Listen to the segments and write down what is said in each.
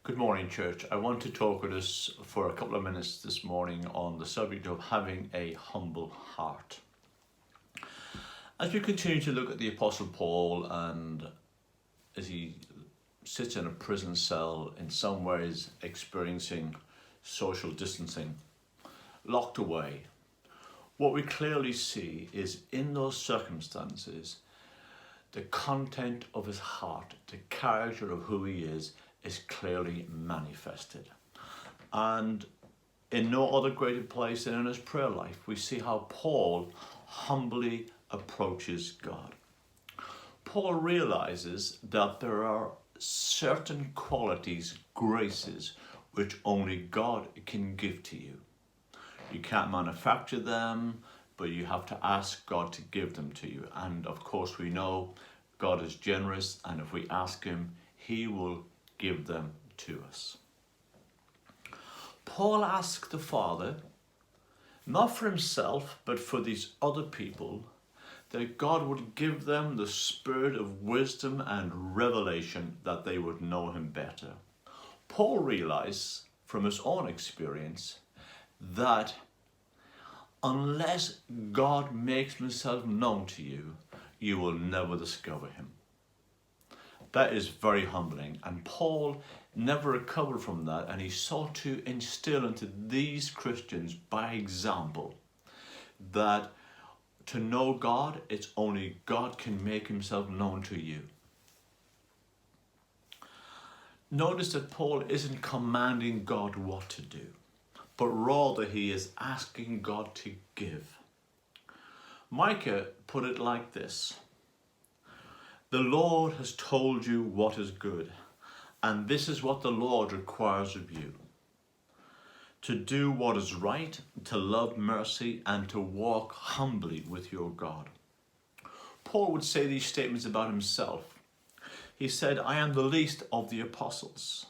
Good morning, church. I want to talk with us for a couple of minutes this morning on the subject of having a humble heart. As we continue to look at the Apostle Paul, and as he sits in a prison cell, in some ways experiencing social distancing, locked away, what we clearly see is in those circumstances, the content of his heart, the character of who he is clearly manifested. And in no other greater place than in his prayer life, we see how Paul humbly approaches God. Paul realizes that there are certain qualities, graces, which only God can give to you. You can't manufacture them, but you have to ask God to give them to you. And of course, we know God is generous, and if we ask him, he will give them to us. Paul asked the Father, not for himself, but for these other people, that God would give them the spirit of wisdom and revelation, that they would know him better. Paul realized from his own experience that unless God makes himself known to you, you will never discover him. That is very humbling, and Paul never recovered from that, and he sought to instill into these Christians by example that to know God, it's only God can make himself known to you. Notice that Paul isn't commanding God what to do, but rather he is asking God to give. Micah put it like this: the Lord has told you what is good, and this is what the Lord requires of you: to do what is right, to love mercy, and to walk humbly with your God. Paul would say these statements about himself. He said, I am the least of the apostles.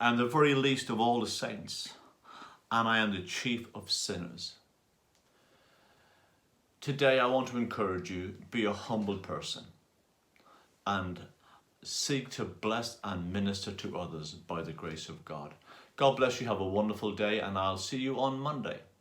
I am the very least of all the saints, and I am the chief of sinners. Today I want to encourage you, be a humble person and seek to bless and minister to others by the grace of God. God bless you. Have a wonderful day, and I'll see you on Monday.